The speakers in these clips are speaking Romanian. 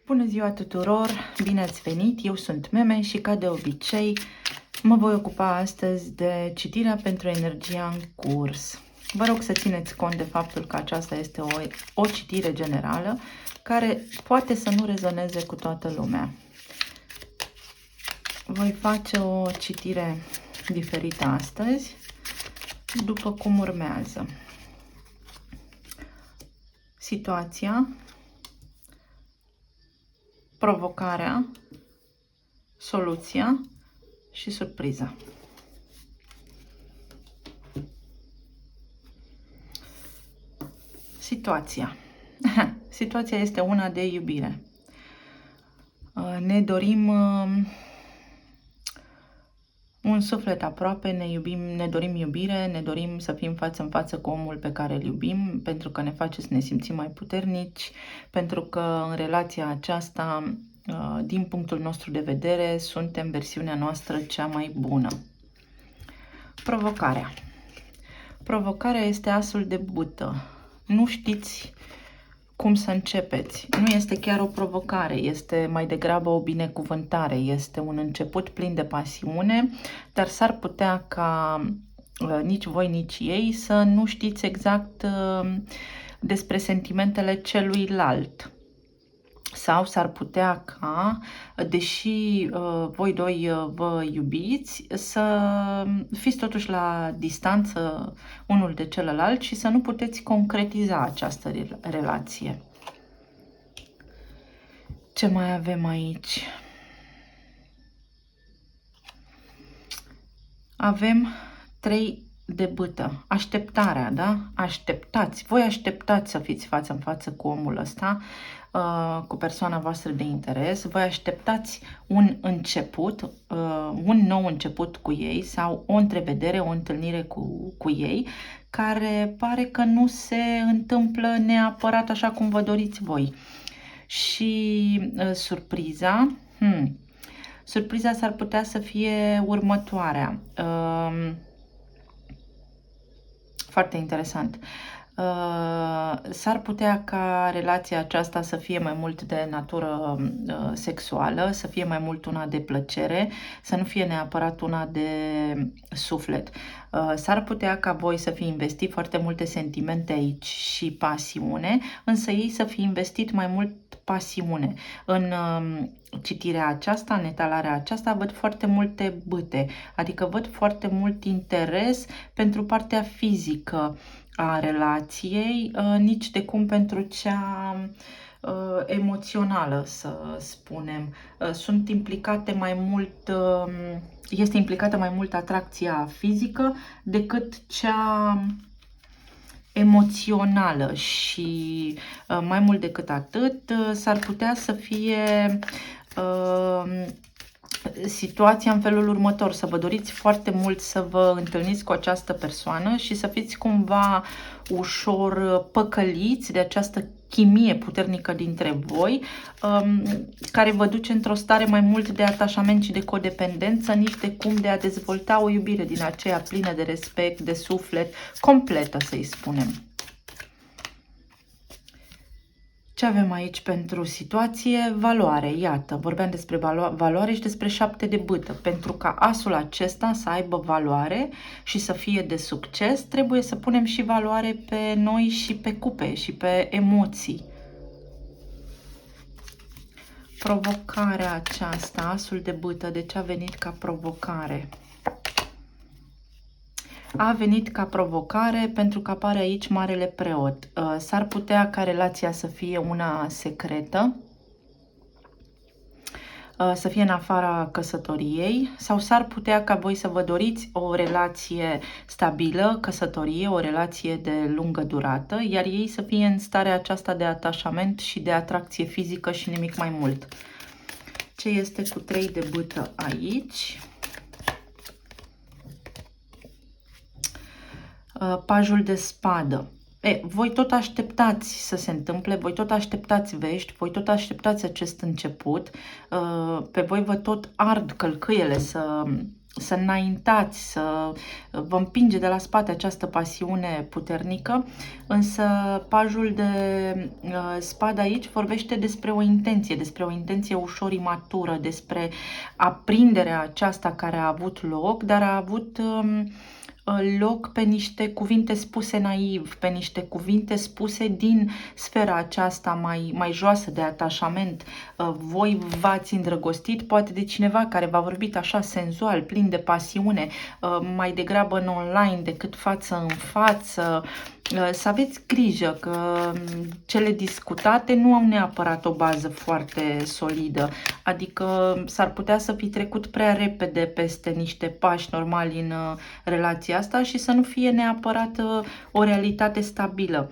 Bună ziua tuturor! Bine ați venit! Eu sunt Meme și ca de obicei mă voi ocupa astăzi de citirea pentru energia în curs. Vă rog să țineți cont de faptul că aceasta este o citire generală care poate să nu rezoneze cu toată lumea. Voi face o citire diferită astăzi, după cum urmează. Situația, provocarea, soluția și surpriza. Situația. Situația este una de iubire. Ne dorim un suflet aproape, ne dorim iubire, ne dorim să fim față în față cu omul pe care îl iubim, pentru că ne face să ne simțim mai puternici, pentru că în relația aceasta, din punctul nostru de vedere, suntem versiunea noastră cea mai bună. Provocarea. Provocarea este asul de bâtă. Nu știți cum să începeți. Nu este chiar o provocare, este mai degrabă o binecuvântare, este un început plin de pasiune, dar s-ar putea ca nici voi, nici ei să nu știți exact despre sentimentele celuilalt. Sau s-ar putea ca, deși voi doi vă iubiți, să fiți totuși la distanță unul de celălalt și să nu puteți concretiza această relație. Ce mai avem aici? Avem 3 de bâtă. Așteptarea, da? Așteptați. Voi așteptați să fiți față în față cu omul ăsta, cu persoana voastră de interes. Voi așteptați un început, un nou început cu ei sau o întrevedere, o întâlnire cu ei, care pare că nu se întâmplă neapărat așa cum vă doriți voi. Și surpriza, surpriza s-ar putea să fie următoarea. Foarte interesant. S-ar putea ca relația aceasta să fie mai mult de natură sexuală, să fie mai mult una de plăcere, să nu fie neapărat una de suflet. S-ar putea ca voi să fi investit foarte multe sentimente aici și pasiune, însă ei să fi investit mai mult pasiune. În citirea aceasta, în etalarea aceasta, văd foarte multe bâte, adică văd foarte mult interes pentru partea fizică a relației, nici de cum pentru cea emoțională, să spunem. Sunt implicate mai mult, este implicată mai mult atracția fizică decât cea emoțională și mai mult decât atât s-ar putea să fie situația în felul următor, să vă doriți foarte mult să vă întâlniți cu această persoană și să fiți cumva ușor păcăliți de această chimie puternică dintre voi, care vă duce într-o stare mai mult de atașament și de codependență, nici de cum de a dezvolta o iubire din aceea plină de respect, de suflet, completă, să-i spunem. Ce avem aici pentru situație? Valoare, iată, vorbeam despre valoare și despre 7 de bâtă. Pentru ca asul acesta să aibă valoare și să fie de succes, trebuie să punem și valoare pe noi și pe cupe și pe emoții. Provocarea aceasta, asul de bâtă, de ce a venit ca provocare? A venit ca provocare pentru că apare aici Marele Preot. S-ar putea ca relația să fie una secretă, să fie în afara căsătoriei, sau s-ar putea ca voi să vă doriți o relație stabilă, căsătorie, o relație de lungă durată, iar ei să fie în starea aceasta de atașament și de atracție fizică și nimic mai mult. Ce este cu 3 de bâtă aici? Pajul de spadă. Voi tot așteptați să se întâmple, voi tot așteptați vești, voi tot așteptați acest început, pe voi vă tot ard călcâiele să să înaintați, să vă împinge de la spate această pasiune puternică, însă pajul de spadă aici vorbește despre o intenție ușor imatură, despre aprinderea aceasta care a avut loc, dar a avut loc pe niște cuvinte spuse naiv, pe niște cuvinte spuse din sfera aceasta mai joasă de atașament. Voi v-ați îndrăgostit poate de cineva care v-a vorbit așa senzual, plin de pasiune, mai degrabă în online decât față în față. Să aveți grijă că cele discutate nu au neapărat o bază foarte solidă, adică s-ar putea să fi trecut prea repede peste niște pași normali în relația asta și să nu fie neapărat o realitate stabilă.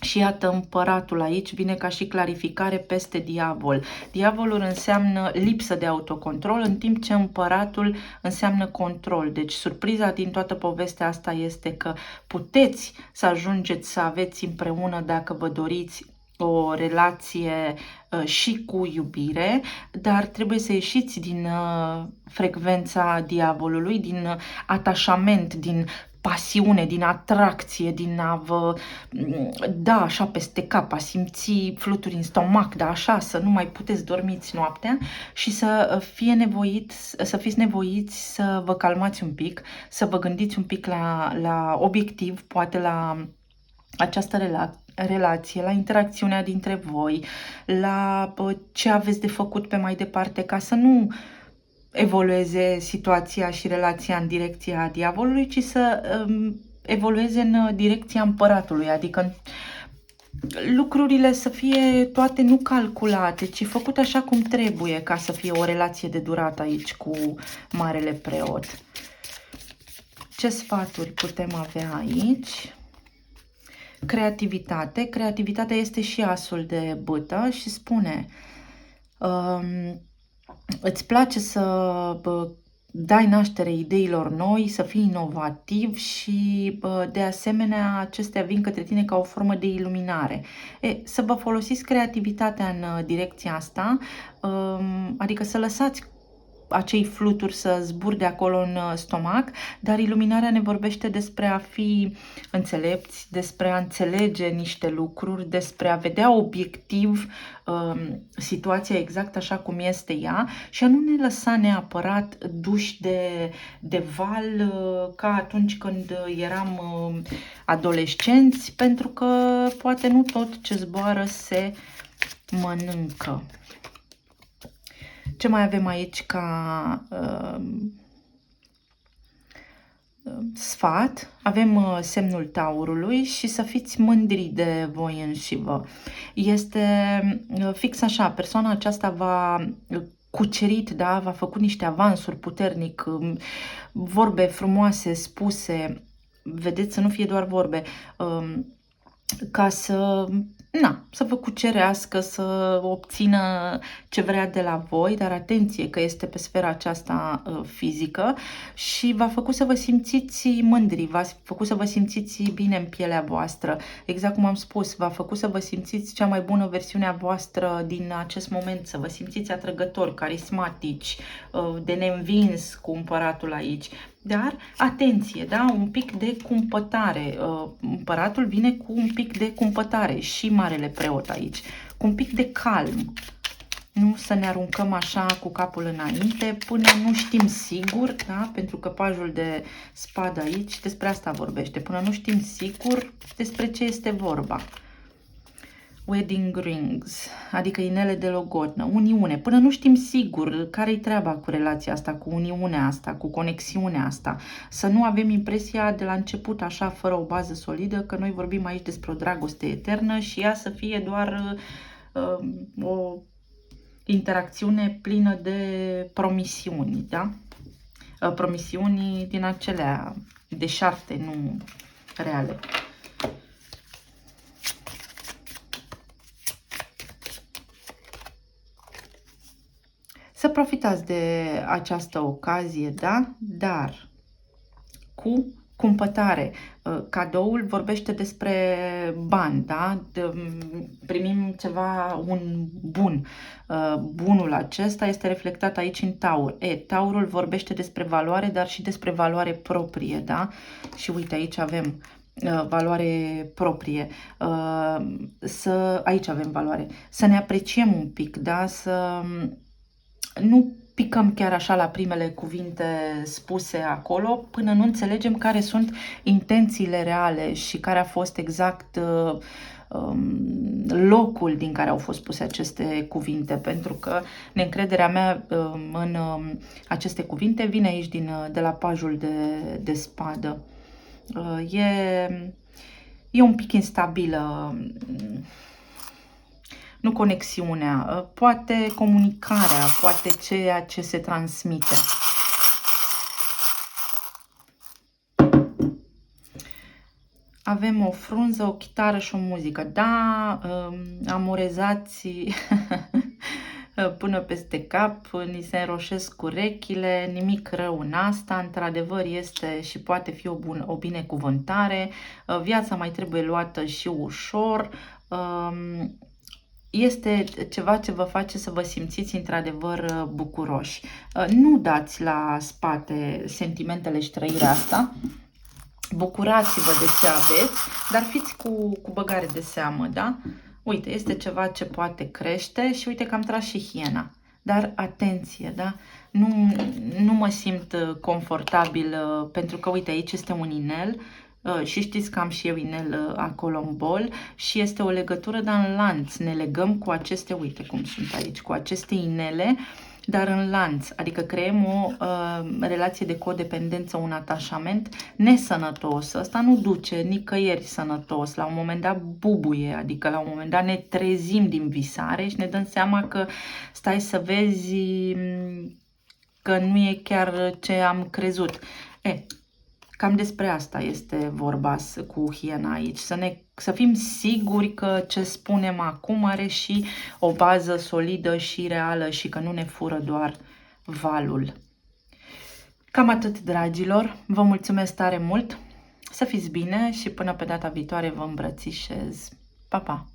Și iată, împăratul aici vine ca și clarificare peste diavol. Diavolul înseamnă lipsă de autocontrol, în timp ce împăratul înseamnă control. Deci surpriza din toată povestea asta este că puteți să ajungeți să aveți împreună, dacă vă doriți, o relație și cu iubire, dar trebuie să ieșiți din frecvența diavolului, din atașament, din pasiune, din atracție, din a vă da așa peste cap, a simți fluturi în stomac, da așa, să nu mai puteți dormiți noaptea și să fiți nevoiți să vă calmați un pic, să vă gândiți un pic la obiectiv, poate la această relație, la interacțiunea dintre voi, la ce aveți de făcut pe mai departe ca să nu evolueze situația și relația în direcția diavolului, ci să evolueze în direcția împăratului, adică lucrurile să fie toate nu calculate, ci făcute așa cum trebuie ca să fie o relație de durată aici cu Marele Preot. Ce sfaturi putem avea aici? Creativitate. Creativitatea este și asul de bâtă și spune îți place să dai naștere ideilor noi, să fii inovativ și de asemenea acestea vin către tine ca o formă de iluminare. Să vă folosiți creativitatea în direcția asta, adică să lăsați acei fluturi să zburde acolo în stomac, dar iluminarea ne vorbește despre a fi înțelepți, despre a înțelege niște lucruri, despre a vedea obiectiv situația exact așa cum este ea și a nu ne lăsa neapărat duși de val ca atunci când eram adolescenți, pentru că poate nu tot ce zboară se mănâncă. Ce mai avem aici ca sfat? Avem semnul taurului și să fiți mândri de voi înșivă. Este fix așa, persoana aceasta va cucerit, da, v-a făcut niște avansuri puternic, vorbe frumoase spuse, vedeți, să nu fie doar vorbe, ca să vă cucerească, să obțină ce vrea de la voi, dar atenție că este pe sfera aceasta fizică și v-a făcut să vă simțiți mândri, v-a făcut să vă simțiți bine în pielea voastră. Exact cum am spus, v-a făcut să vă simțiți cea mai bună versiune a voastră din acest moment, să vă simțiți atrăgători, carismatici, de neînvins cu împăratul aici. Dar, atenție, da? Un pic de cumpătare. Împăratul vine cu un pic de cumpătare și Marele Preot aici. Cu un pic de calm. Nu să ne aruncăm așa cu capul înainte până nu știm sigur, da? Pentru că pajul de spadă aici despre asta vorbește. Până nu știm sigur despre ce este vorba. Wedding rings, adică inele de logodnă, uniune. Până nu știm sigur care-i treaba cu relația asta, cu uniunea asta, cu conexiunea asta. Să nu avem impresia de la început, așa, fără o bază solidă, că noi vorbim aici despre o dragoste eternă și ea să fie doar o interacțiune plină de promisiuni, da? Promisiuni din acelea deșarte, nu reale. Să profitați de această ocazie, da? Dar cu Cumpătare. Cadoul vorbește despre bani, da? Primim ceva, un bun. Bunul acesta este reflectat aici în taur. Taurul vorbește despre valoare, dar și despre valoare proprie, da? Și uite, aici avem valoare proprie. Aici avem valoare. Să ne apreciem un pic, da? Să nu picăm chiar așa la primele cuvinte spuse acolo, până nu înțelegem care sunt intențiile reale și care a fost exact locul din care au fost puse aceste cuvinte, pentru că neîncrederea mea în aceste cuvinte vine aici de la pajul de spadă. E un pic instabilă, nu conexiunea, poate comunicarea, poate ceea ce se transmite. Avem o frunză, o chitară și o muzică. Da, amorezați până peste cap, ni se înroșesc urechile, nimic rău în asta, într-adevăr este și poate fi o binecuvântare, viața mai trebuie luată și ușor, este ceva ce vă face să vă simțiți într-adevăr bucuroși. Nu dați la spate sentimentele și trăirea asta, bucurați-vă de ce aveți, dar fiți cu băgare de seamă, da? Uite, este ceva ce poate crește și uite că am tras și hiena. Dar atenție, da? Nu mă simt confortabil pentru că, uite, aici este un inel și știți că am și eu inel acolo în bol și este o legătură, dar în lanț. Ne legăm cu aceste, uite cum sunt aici, cu aceste inele, dar în lanț, adică creăm o relație de codependență, un atașament nesănătos. Asta nu duce nicăieri sănătos. La un moment dat bubuie, adică la un moment dat ne trezim din visare și ne dăm seama că stai să vezi că nu e chiar ce am crezut. Cam despre asta este vorba cu hiena aici, să fim siguri că ce spunem acum are și o bază solidă și reală și că nu ne fură doar valul. Cam atât, dragilor, vă mulțumesc tare mult, să fiți bine și până pe data viitoare vă îmbrățișez. Pa, pa!